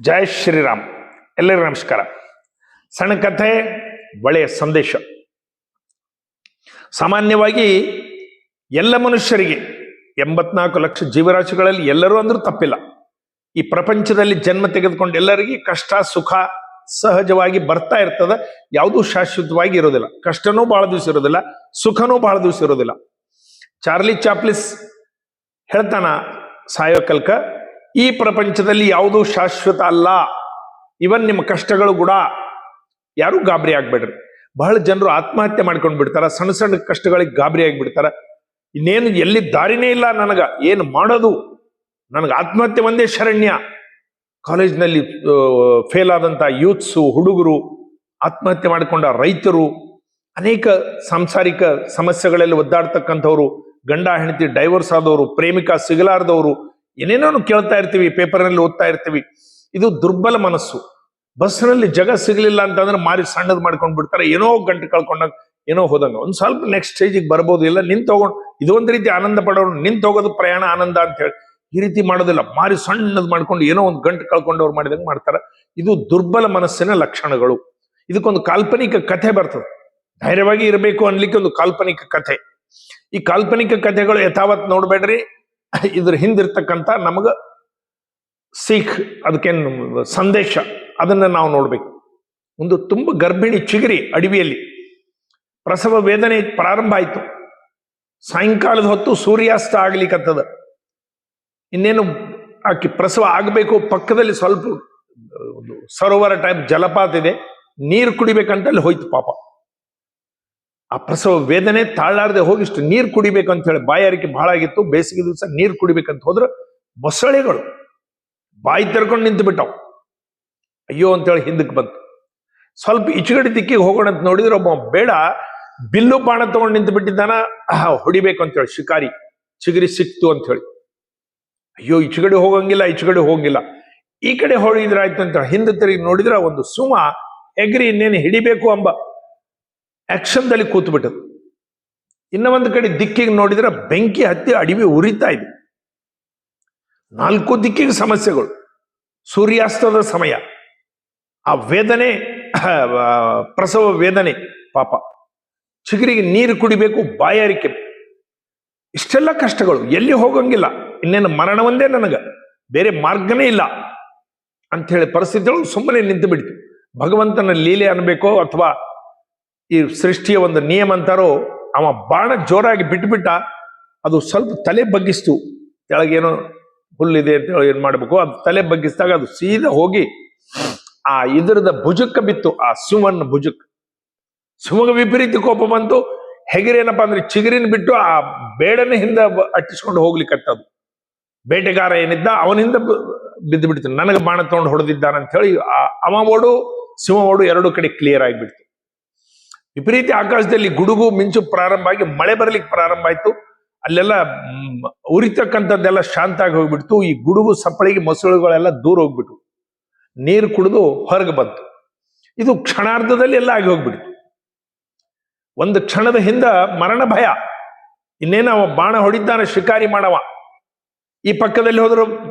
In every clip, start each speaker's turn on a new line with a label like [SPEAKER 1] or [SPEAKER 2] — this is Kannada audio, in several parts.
[SPEAKER 1] ಜೈ ಶ್ರೀರಾಮ್. ಎಲ್ಲರಿಗೂ ನಮಸ್ಕಾರ. ಸಣ್ಣ ಕಥೆ, ಒಳ್ಳೆಯ ಸಂದೇಶ. ಸಾಮಾನ್ಯವಾಗಿ ಎಲ್ಲ ಮನುಷ್ಯರಿಗೆ 84 ಲಕ್ಷ ಜೀವರಾಶಿಗಳಲ್ಲಿ ಎಲ್ಲರೂ ಅಂದ್ರೂ ತಪ್ಪಿಲ್ಲ. ಈ ಪ್ರಪಂಚದಲ್ಲಿ ಜನ್ಮ ತೆಗೆದುಕೊಂಡು ಎಲ್ಲರಿಗೆ ಕಷ್ಟ ಸುಖ ಸಹಜವಾಗಿ ಬರ್ತಾ ಇರ್ತದ. ಯಾವುದೂ ಶಾಶ್ವತವಾಗಿ ಇರೋದಿಲ್ಲ. ಕಷ್ಟನೂ ಬಹಳ ದಿವಸ ಇರೋದಿಲ್ಲ, ಸುಖನೂ ಬಹಳ ದಿವಸ ಇರೋದಿಲ್ಲ. ಚಾರ್ಲಿ ಚಾಪ್ಲಿಸ್ ಹೇಳ್ತಾನ ಸಾಯೋ ಕಲ್ಕ, ಈ ಪ್ರಪಂಚದಲ್ಲಿ ಯಾವುದೂ ಶಾಶ್ವತ ಅಲ್ಲ. ಇವನ್ ನಿಮ್ಮ ಕಷ್ಟಗಳು ಕೂಡ. ಯಾರು ಗಾಬರಿ ಆಗ್ಬೇಡ್ರಿ. ಬಹಳ ಜನರು ಆತ್ಮಹತ್ಯೆ ಮಾಡ್ಕೊಂಡು ಬಿಡ್ತಾರ. ಸಣ್ಣ ಸಣ್ಣ ಕಷ್ಟಗಳಿಗೆ ಗಾಬರಿ ಆಗಿಬಿಡ್ತಾರ. ಇನ್ನೇನು ಎಲ್ಲಿ ದಾರಿನೇ ಇಲ್ಲ, ನನಗ ಏನು ಮಾಡೋದು, ನನಗೆ ಆತ್ಮಹತ್ಯೆ ಒಂದೇ ಶರಣ್ಯ. ಕಾಲೇಜ್ನಲ್ಲಿ ಫೇಲ್ ಆದಂತ ಯೂತ್ಸು, ಹುಡುಗರು, ಆತ್ಮಹತ್ಯೆ ಮಾಡಿಕೊಂಡ ರೈತರು, ಅನೇಕ ಸಾಂಸಾರಿಕ ಸಮಸ್ಯೆಗಳಲ್ಲಿ ಒದ್ದಾಡ್ತಕ್ಕಂಥವ್ರು, ಗಂಡ ಹೆಂಡತಿ ಡೈವರ್ಸ್ ಆದವರು, ಪ್ರೇಮಿಕ ಸಿಗಲಾರದವರು, ಏನೇನೋ ಕೇಳ್ತಾ ಇರ್ತೀವಿ, ಪೇಪರ್ನಲ್ಲಿ ಓದ್ತಾ ಇರ್ತೀವಿ. ಇದು ದುರ್ಬಲ ಮನಸ್ಸು. ಬಸ್ನಲ್ಲಿ ಜಗ ಸಿಗಲಿಲ್ಲ ಅಂತಂದ್ರೆ ಮಾರಿ ಸಣ್ಣದ್ ಮಾಡ್ಕೊಂಡ್ ಬಿಡ್ತಾರೆ. ಏನೋ ಗಂಟು ಕಳ್ಕೊಂಡಾಗ ಏನೋ ಹೋದಂಗ. ಒಂದ್ ಸ್ವಲ್ಪ ನೆಕ್ಸ್ಟ್ ಸ್ಟೇಜಿಗೆ ಬರ್ಬೋದು. ಇಲ್ಲ ನಿಂತ್ ಹೋಗೋಣ, ಇದು ಒಂದ್ ರೀತಿ ಆನಂದ ಪಡೋರು. ನಿಂತ್ ಹೋಗೋದು ಪ್ರಯಾಣ ಆನಂದ ಅಂತ ಹೇಳಿ ಈ ರೀತಿ ಮಾಡೋದಿಲ್ಲ. ಮಾರಿ ಸಣ್ಣದ್ ಮಾಡ್ಕೊಂಡು ಏನೋ ಒಂದು ಗಂಟು ಕಳ್ಕೊಂಡವ್ರು ಮಾಡಿದಂಗೆ ಮಾಡ್ತಾರೆ. ಇದು ದುರ್ಬಲ ಮನಸ್ಸಿನ ಲಕ್ಷಣಗಳು. ಇದಕ್ಕೊಂದು ಕಾಲ್ಪನಿಕ ಕಥೆ ಬರ್ತದೆ. ಧೈರ್ಯವಾಗಿ ಇರಬೇಕು ಅನ್ಲಿಕ್ಕೆ ಒಂದು ಕಾಲ್ಪನಿಕ ಕಥೆ. ಈ ಕಾಲ್ಪನಿಕ ಕಥೆಗಳು ಯಥಾವತ್ ನೋಡ್ಬೇಡ್ರಿ. ಇದ್ರ ಹಿಂದಿರ್ತಕ್ಕಂಥ ನಮಗ ಸೀಖ್, ಅದಕ್ಕೇನು ಸಂದೇಶ, ಅದನ್ನ ನಾವು ನೋಡ್ಬೇಕು. ಒಂದು ತುಂಬ ಗರ್ಭಿಣಿ ಚಿಗರಿ ಅಡವಿಯಲ್ಲಿ ಪ್ರಸವ ವೇದನೆ ಪ್ರಾರಂಭ ಆಯ್ತು. ಸಾಯಂಕಾಲದ ಹೊತ್ತು ಸೂರ್ಯಾಸ್ತ ಆಗ್ಲಿಕ್ಕತ್ತದ. ಇನ್ನೇನು ಆಕೆ ಪ್ರಸವ ಆಗಬೇಕು. ಪಕ್ಕದಲ್ಲಿ ಸ್ವಲ್ಪ ಒಂದು ಸರೋವರ ಟೈಪ್ ಜಲಪಾತ ಇದೆ. ನೀರು ಕುಡಿಬೇಕಂತ ಅಲ್ಲಿ ಹೋಯ್ತು ಪಾಪ. ಆ ಪ್ರಸವ ವೇದನೆ ತಾಳಾರದೆ ಹೋಗಿಷ್ಟು ನೀರು ಕುಡಿಬೇಕಂತ ಹೇಳಿ ಬಾಯಾರಿಕೆ ಬಹಳ ಆಗಿತ್ತು. ಬೇಸಿಗೆ ದಿವಸ ನೀರು ಕುಡಿಬೇಕಂತ ಹೋದ್ರೆ ಮೊಸಳೆಗಳು ಬಾಯಿ ತೆರ್ಕೊಂಡು ನಿಂತು ಬಿಟ್ಟವು. ಅಯ್ಯೋ ಅಂತೇಳಿ ಹಿಂದಕ್ಕೆ ಬಂತು. ಸ್ವಲ್ಪ ಈಚುಗಡೆ ದಿಕ್ಕಿಗೆ ಹೋಗೋಣ ಅಂತ ನೋಡಿದ್ರೆ ಒಬ್ಬ ಬೇಡ ಬಿಲ್ಲು ಬಾಣ ತಗೊಂಡು ನಿಂತು ಬಿಟ್ಟಿದ್ದಾನ. ಹೊಡಿಬೇಕು ಅಂತೇಳಿ ಶಿಕಾರಿ. ಚಿಗರಿ ಸಿಕ್ತು ಅಂತ ಹೇಳಿ, ಅಯ್ಯೋ ಈಚುಗಡೆ ಹೋಗಂಗಿಲ್ಲ, ಈಚುಗಡೆ ಹೋಗಿಲ್ಲ, ಈ ಕಡೆ ಹೊಡಿದ್ರೆ ಆಯ್ತು ಅಂತ ಹಿಂದೆ ತಿರುಗಿ ನೋಡಿದ್ರೆ ಒಂದು ಸುಮ ಎಗ್ರಿ ಇನ್ನೇನು ಹಿಡಿಬೇಕು ಎಂಬ ಆಕ್ಷನ್ದಲ್ಲಿ ಕೂತು ಬಿಟ್ಟದು. ಇನ್ನ ಒಂದು ಕಡೆ ದಿಕ್ಕಿಗೆ ನೋಡಿದ್ರೆ ಬೆಂಕಿ ಹತ್ತಿ ಅಡವಿ ಉರಿತಾ ಇದೆ. 4 ದಿಕ್ಕಿಗೆ ಸಮಸ್ಯೆಗಳು. ಸೂರ್ಯಾಸ್ತದ ಸಮಯ, ಆ ವೇದನೆ, ಪ್ರಸವ ವೇದನೆ, ಪಾಪ ಚಿಗುರಿಗೆ ನೀರು ಕುಡಿಬೇಕು, ಬಾಯಾರಿಕೆ, ಇಷ್ಟೆಲ್ಲ ಕಷ್ಟಗಳು. ಎಲ್ಲಿ ಹೋಗಂಗಿಲ್ಲ. ಇನ್ನೇನು ಮರಣ ಒಂದೇ ನನಗ, ಬೇರೆ ಮಾರ್ಗನೇ ಇಲ್ಲ ಅಂತ ಹೇಳಿ ಪರಿಸ್ಥಿತಿಗಳು ಸುಮ್ಮನೆ ನಿಂತು ಬಿಡ್ತು. ಭಗವಂತನ ಲೀಲೆ ಅನ್ಬೇಕೋ ಅಥವಾ ಈ ಸೃಷ್ಟಿಯ ಒಂದು ನಿಯಮ ಅಂತಾರೋ, ಅವ ಬಾಣ ಜೋರಾಗಿ ಬಿಟ್ಬಿಟ್ಟ. ಅದು ಸ್ವಲ್ಪ ತಲೆ ಬಗ್ಗಿಸ್ತು. ಕೆಳಗೇನೋ ಹುಲ್ಲಿದೆ ಅಂತ ಹೇಳಿ ಏನ್ ಮಾಡ್ಬೇಕು, ಅದು ತಲೆ ಬಗ್ಗಿಸಿದಾಗ ಅದು ಸೀದಾ ಹೋಗಿ ಆ ಇದರದ ಭುಜಕ್ಕೆ ಬಿತ್ತು. ಆ ಸಿಂಹನ ಭುಜಕ್ಕೆ. ಸಿಂಹಗ ವಿಪರೀತ ಕೋಪ ಬಂತು. ಹೆಗರೇನಪ್ಪ ಅಂದ್ರೆ ಚಿಗುರಿನ ಬಿಟ್ಟು ಆ ಬೇಡನ ಹಿಂದೆ ಅಟ್ಟಿಸ್ಕೊಂಡು ಹೋಗ್ಲಿಕ್ಕತ್ತದು. ಬೇಟೆಗಾರ ಏನಿದ್ದ ಅವನಿಂದ ಬಿದ್ದು ಬಿಡ್ತು. ನನಗೆ ಬಾಣ ತಗೊಂಡು ಹೊಡೆದಿದ್ದಾನ ಅಂತ ಹೇಳಿ ಅವ ಓಡು ಸಿಂಹ ಓಡು ಎರಡು ಕಡೆ ಕ್ಲಿಯರ್ ಆಗಿಬಿಡ್ತು. ವಿಪರೀತ ಆಕಾಶದಲ್ಲಿ ಗುಡುಗು ಮಿಂಚು ಪ್ರಾರಂಭ ಆಗಿ ಮಳೆ ಬರ್ಲಿಕ್ಕೆ ಪ್ರಾರಂಭ ಆಯ್ತು. ಅಲ್ಲೆಲ್ಲ ಉರಿತಕ್ಕಂಥದ್ದೆಲ್ಲ ಶಾಂತ ಆಗಿ ಹೋಗ್ಬಿಡ್ತು. ಈ ಗುಡುಗು ಸಪ್ಪಳಿಗೆ ಮೊಸಳುಗಳೆಲ್ಲ ದೂರ ಹೋಗ್ಬಿಟ್ಟು ನೀರು ಕುಡಿದು ಹೊರಗೆ ಬಂತು. ಇದು ಕ್ಷಣಾರ್ಧದಲ್ಲಿ ಎಲ್ಲ ಆಗಿ ಹೋಗ್ಬಿಡ್ತು. ಒಂದು ಕ್ಷಣದ ಹಿಂದ ಮರಣ ಭಯ. ಇನ್ನೇನು ಅವ ಬಾಣ ಹೊಡಿದ್ದಾನೆ ಶಿಕಾರಿ ಮಾಡವ. ಈ ಪಕ್ಕದಲ್ಲಿ ಹೋದ್ರು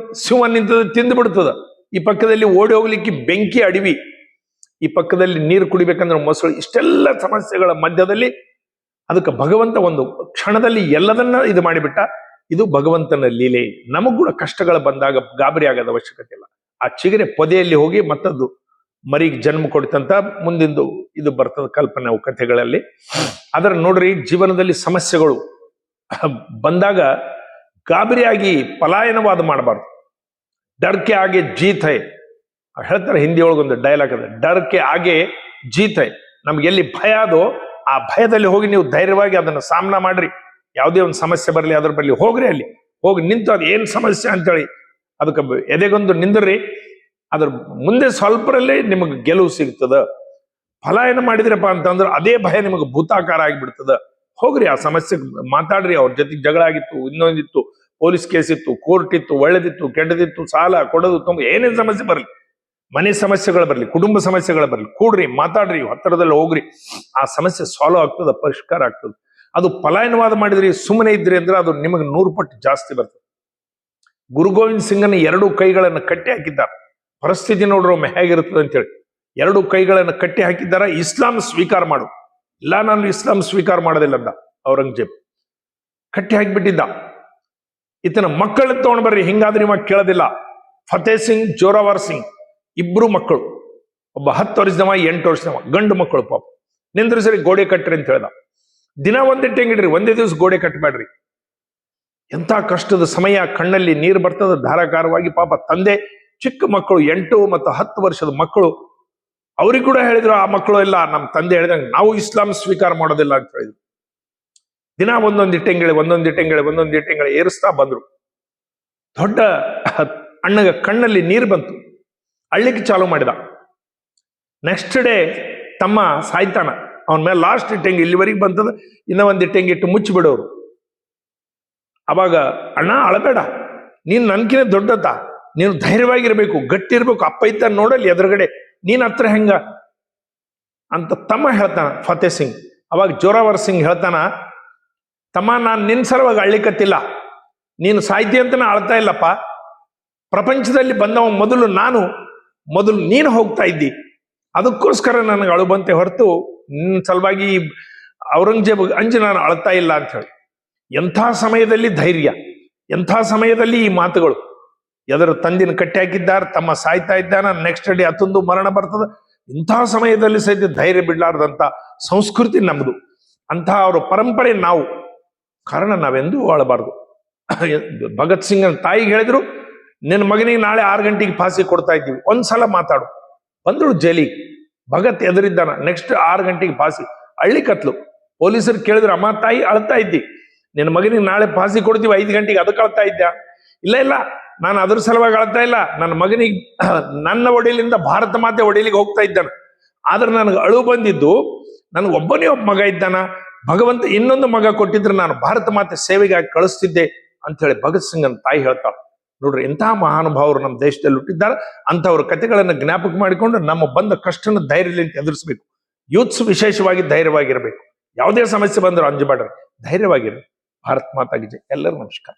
[SPEAKER 1] ಸಿಂಹ ನಿಂತದ ತಿಂದು ಬಿಡ್ತದ. ಈ ಪಕ್ಕದಲ್ಲಿ ಓಡಿ ಹೋಗ್ಲಿಕ್ಕೆ ಬೆಂಕಿ ಅಡವಿ. ಈ ಪಕ್ಕದಲ್ಲಿ ನೀರು ಕುಡಿಬೇಕಂದ್ರೆ ಮೊಸಳು. ಇಷ್ಟೆಲ್ಲ ಸಮಸ್ಯೆಗಳ ಮಧ್ಯದಲ್ಲಿ ಅದಕ್ಕೆ ಭಗವಂತ ಒಂದು ಕ್ಷಣದಲ್ಲಿ ಎಲ್ಲದನ್ನ ಇದು ಮಾಡಿಬಿಟ್ಟ. ಇದು ಭಗವಂತನ ಲೀಲೆ. ನಮಗೂ ಕೂಡ ಕಷ್ಟಗಳು ಬಂದಾಗ ಗಾಬರಿ ಆಗೋದ ಅವಶ್ಯಕತೆ ಇಲ್ಲ. ಆ ಚಿಗರೆ ಪೊದೆಯಲ್ಲಿ ಹೋಗಿ ಮತ್ತದ್ದು ಮರಿಗೆ ಜನ್ಮ ಕೊಡ್ತಂತ ಮುಂದಿಂದು ಇದು ಬರ್ತದ ಕಲ್ಪನೆ ಅವು ಕಥೆಗಳಲ್ಲಿ. ಅದರ ನೋಡ್ರಿ, ಜೀವನದಲ್ಲಿ ಸಮಸ್ಯೆಗಳು ಬಂದಾಗ ಗಾಬರಿಯಾಗಿ ಪಲಾಯನವಾದ ಮಾಡಬಾರ್ದು. ಡರ್ಕೆ ಆಗೆ ಜೀತ್ ಹೈ ಹೇಳ್ತಾರೆ. ಹಿಂದಿ ಒಳಗೊಂದು ಡೈಲಾಗ್ ಅದ, ಡರ್ಕೆ ಆಗೆ ಜೀತ್ ಹೈ. ನಮ್ಗೆ ಎಲ್ಲಿ ಭಯ ಅದೋ ಆ ಭಯದಲ್ಲಿ ಹೋಗಿ ನೀವು ಧೈರ್ಯವಾಗಿ ಅದನ್ನ ಸಾಮನಾ ಮಾಡ್ರಿ. ಯಾವುದೇ ಒಂದು ಸಮಸ್ಯೆ ಬರಲಿ ಅದ್ರ ಬರಲಿ ಹೋಗ್ರಿ, ಅಲ್ಲಿ ಹೋಗಿ ನಿಂತು ಅದು ಏನ್ ಸಮಸ್ಯೆ ಅಂತೇಳಿ ಅದಕ್ಕೆ ಎದೆಗೊಂದು ನಿಂದ್ರಿ. ಅದ್ರ ಮುಂದೆ ಸ್ವಲ್ಪರಲ್ಲೇ ನಿಮಗೆ ಗೆಲುವು ಸಿಗ್ತದ. ಪಲಾಯನ ಮಾಡಿದ್ರಪ್ಪ ಅಂತಂದ್ರೆ ಅದೇ ಭಯ ನಿಮಗೆ ಭೂತಾಕಾರ ಆಗಿಬಿಡ್ತದ. ಹೋಗ್ರಿ, ಆ ಸಮಸ್ಯೆ ಮಾತಾಡ್ರಿ. ಅವ್ರ ಜೊತೆಗೆ ಜಗಳ ಆಗಿತ್ತು, ಇನ್ನೊಂದಿತ್ತು, ಪೊಲೀಸ್ ಕೇಸ್ ಇತ್ತು, ಕೋರ್ಟ್ ಇತ್ತು, ಒಳ್ಳೆದಿತ್ತು, ಕೆಟ್ಟದಿತ್ತು, ಸಾಲ ಕೊಡೋದು ತುಂಬ ಏನೇನು ಸಮಸ್ಯೆ ಬರಲಿ, ಮನೆ ಸಮಸ್ಯೆಗಳು ಬರಲಿ, ಕುಟುಂಬ ಸಮಸ್ಯೆಗಳು ಬರಲಿ, ಕೂಡ್ರಿ, ಮಾತಾಡ್ರಿ, ಹತ್ತಿರದಲ್ಲಿ ಹೋಗ್ರಿ. ಆ ಸಮಸ್ಯೆ ಸಾಲ್ವ್ ಆಗ್ತದ, ಪರಿಷ್ಕಾರ ಆಗ್ತದೆ. ಅದು ಪಲಾಯನವಾದ ಮಾಡಿದ್ರಿ, ಸುಮ್ಮನೆ ಇದ್ರಿ ಅಂದ್ರೆ ಅದು ನಿಮಗೆ 100 ಪಟ್ಟು ಜಾಸ್ತಿ ಬರ್ತದೆ. ಗುರು ಗೋವಿಂದ್ ಸಿಂಗನ 2 ಕೈಗಳನ್ನು ಕಟ್ಟಿ ಹಾಕಿದ್ದಾರೆ. ಪರಿಸ್ಥಿತಿ ನೋಡ್ರು ಒಮ್ಮೆ ಹೇಗಿರ್ತದೆ ಅಂತೇಳಿ 2 ಕೈಗಳನ್ನು ಕಟ್ಟಿ ಹಾಕಿದ್ದಾರ. ಇಸ್ಲಾಂ ಸ್ವೀಕಾರ ಮಾಡು. ಇಲ್ಲ, ನಾನು ಇಸ್ಲಾಂ ಸ್ವೀಕಾರ ಮಾಡೋದಿಲ್ಲ ಅಂದ ಔರಂಗಜೇಬ್. ಕಟ್ಟಿ ಹಾಕಿಬಿಟ್ಟಿದ್ದ. ಈತನ ಮಕ್ಕಳನ್ನ ತಗೊಂಡ್ ಬರ್ರಿ, ಹಿಂಗಾದ್ರೆ ಇವಾಗ ಕೇಳೋದಿಲ್ಲ. ಫತೇ ಸಿಂಗ್, ಜೋರಾವರ್ ಸಿಂಗ್ ಇಬ್ರು ಮಕ್ಕಳು. ಒಬ್ಬ 10 ವರ್ಷದವ, 8 ವರ್ಷದವ, ಗಂಡು ಮಕ್ಕಳು ಪಾಪ. ನಿಂದ್ರು ಸರಿ ಗೋಡೆ ಕಟ್ಟ್ರಿ ಅಂತ ಹೇಳ್ದ. ದಿನ ಒಂದಿಟ್ಟು ಹೆಂಗಿಡ್ರಿ, ಒಂದೇ ದಿವಸ ಗೋಡೆ ಕಟ್ಟಬೇಡ್ರಿ. ಎಂಥ ಕಷ್ಟದ ಸಮಯ, ಕಣ್ಣಲ್ಲಿ ನೀರು ಬರ್ತದ ಧಾರಾಕಾರವಾಗಿ. ಪಾಪ ತಂದೆ, ಚಿಕ್ಕ ಮಕ್ಕಳು 8 ಮತ್ತು 10 ವರ್ಷದ ಮಕ್ಕಳು, ಅವ್ರಿಗೆ ಕೂಡ ಹೇಳಿದ್ರು ಆ ಮಕ್ಕಳು ಎಲ್ಲ ನಮ್ಮ ತಂದೆ ಹೇಳಿದಂಗೆ ನಾವು ಇಸ್ಲಾಂ ಸ್ವೀಕಾರ ಮಾಡೋದಿಲ್ಲ ಅಂತ ಹೇಳಿದ್ರು. ದಿನ ಒಂದೊಂದು ಇಟ್ಟಂಗೆಳೆ ಏರಿಸ್ತಾ ಬಂದ್ರು. ದೊಡ್ಡ ಅಣ್ಣಗ ಕಣ್ಣಲ್ಲಿ ನೀರು ಬಂತು, ಅಳ್ಳಿಕ್ಕೆ ಚಾಲು ಮಾಡಿದ. ನೆಕ್ಸ್ಟ್ ಡೇ ತಮ್ಮ ಸಾಯ್ತಾನ. ಅವನ ಮೇಲೆ ಲಾಸ್ಟ್ ಇಟ್ಟಂಗೆ ಇಲ್ಲಿವರೆಗೆ ಬಂತದ, ಇನ್ನ ಒಂದು ಇಟ್ಟಂಗೆ ಇಟ್ಟು ಮುಚ್ಚಿಬಿಡೋರು. ಅವಾಗ ಅಣ್ಣ ಅಳಬೇಡ, ನೀನ್ ನನ್ಕಿನ ದೊಡ್ಡದ, ನೀನು ಧೈರ್ಯವಾಗಿರ್ಬೇಕು, ಗಟ್ಟಿ ಇರ್ಬೇಕು, ಅಪ್ಪ ಇದ್ದ ನೋಡಲ್ಲಿ ಎದುರುಗಡೆ, ನೀನ್ ಹತ್ರ ಹೆಂಗ ಅಂತ ತಮ್ಮ ಹೇಳ್ತಾನ ಫತೇ ಸಿಂಗ್. ಅವಾಗ ಜೋರಾವರ್ ಸಿಂಗ್ ಹೇಳ್ತಾನ, ತಮ್ಮ ನಾನು ನಿನ್ ಸಲುವಾಗಿ ಅಳ್ಳಿಕತ್ತಿಲ್ಲ, ನೀನು ಸಾಯ್ತಿ ಅಂತ ನಾ ಅಳ್ತಾ ಇಲ್ಲಪ್ಪ. ಪ್ರಪಂಚದಲ್ಲಿ ಬಂದವ ಮೊದಲು ನೀನು ಹೋಗ್ತಾ ಇದ್ದಿ, ಅದಕ್ಕೋಸ್ಕರ ನನಗೆ ಅಳು ಬಂತೆ ಹೊರತು ನಿನ್ನ ಸಲುವಾಗಿ ಔರಂಗಜೇಬ್ ಅಂಜಿ ನಾನು ಅಳ್ತಾ ಇಲ್ಲ ಅಂತ ಹೇಳಿ. ಎಂಥ ಸಮಯದಲ್ಲಿ ಧೈರ್ಯ, ಎಂಥ ಸಮಯದಲ್ಲಿ ಈ ಮಾತುಗಳು. ಎದರ ತಂದಿನ ಕಟ್ಟಿ ಹಾಕಿದ್ದಾರೆ, ತಮ್ಮ ಸಾಯ್ತಾ ಇದ್ದಾನ, ನೆಕ್ಸ್ಟ್ ಡೇ ಅತ್ತೊಂದು ಮರಣ ಬರ್ತದ. ಇಂಥ ಸಮಯದಲ್ಲಿ ಸಹಿತ ಧೈರ್ಯ ಬಿಡ್ಲಾರ್ದಂಥ ಸಂಸ್ಕೃತಿ ನಮ್ದು, ಅಂಥ ಅವ್ರ ಪರಂಪರೆ ನಾವು. ಕಾರಣ ನಾವೆಂದೂ ಆಳಬಾರ್ದು. ಭಗತ್ ಸಿಂಗ್ ತಾಯಿಗೆ ಹೇಳಿದ್ರು, ನಿನ್ನ ಮಗನಿಗೆ ನಾಳೆ 6 ಗಂಟೆಗೆ ಫಾಸಿ ಕೊಡ್ತಾ ಇದ್ದೀವಿ, ಒಂದ್ಸಲ ಮಾತಾಡು. ಬಂದ್ರು ಜೈಲಿಗೆ. ಭಗತ್ ಎದುರಿದ್ದಾನ. ನೆಕ್ಸ್ಟ್ 6 ಗಂಟೆಗೆ ಫಾಸಿ. ಹಳ್ಳಿ ಕತ್ಲು. ಪೊಲೀಸರು ಕೇಳಿದ್ರು, ಅಮ್ಮ ತಾಯಿ ಅಳ್ತಾ ಇದ್ದಿ, ನಿನ್ನ ಮಗನಿಗೆ ನಾಳೆ ಫಾಸಿ ಕೊಡ್ತೀವಿ, 5 ಗಂಟೆಗೆ, ಅದಕ್ಕೆ ಅಳ್ತಾ ಇದ್ಯಾ? ಇಲ್ಲ, ನಾನು ಅದ್ರ ಸಲುವಾಗಿ ಅಳ್ತಾ ಇಲ್ಲ, ನನ್ನ ಮಗನಿಗೆ ನನ್ನ ಒಡೆಯಲಿಂದ ಭಾರತ ಮಾತೆ ಒಡೆಯಲಿಗೆ ಹೋಗ್ತಾ ಇದ್ದಾನೆ. ಆದ್ರೆ ನನಗೆ ಅಳು ಬಂದಿದ್ದು, ನನಗೆ ಒಬ್ಬ ಮಗ ಇದ್ದಾನ, ಭಗವಂತ ಇನ್ನೊಂದು ಮಗ ಕೊಟ್ಟಿದ್ರೆ ನಾನು ಭಾರತ ಮಾತೆ ಸೇವೆಗಾಗಿ ಕಳಿಸ್ತಿದ್ದೆ ಅಂತ ಹೇಳಿ ಭಗತ್ ಸಿಂಗ್ ಅಂತ ತಾಯಿ ಹೇಳ್ತಾಳೆ. ನೋಡ್ರಿ, ಎಂತಹ ಮಹಾನುಭಾವರು ನಮ್ಮ ದೇಶದಲ್ಲಿ ಹುಟ್ಟಿದ್ದಾರೆ. ಅಂಥವ್ರ ಕಥೆಗಳನ್ನು ಜ್ಞಾಪಕ ಮಾಡಿಕೊಂಡು ನಮ್ಮ ಬಂದ ಕಷ್ಟನ ಧೈರ್ಯದಿಂದ ಎದುರಿಸಬೇಕು. ಯೂತ್ಸ್ ವಿಶೇಷವಾಗಿ ಧೈರ್ಯವಾಗಿರಬೇಕು. ಯಾವುದೇ ಸಮಸ್ಯೆ ಬಂದರೂ ಅಂಜಬೇಡ್ರಿ, ಧೈರ್ಯವಾಗಿರ್ರಿ. ಭಾರತ್ ಮಾತಾಗಿ ಜೈ. ಎಲ್ಲರೂ ನಮಸ್ಕಾರ.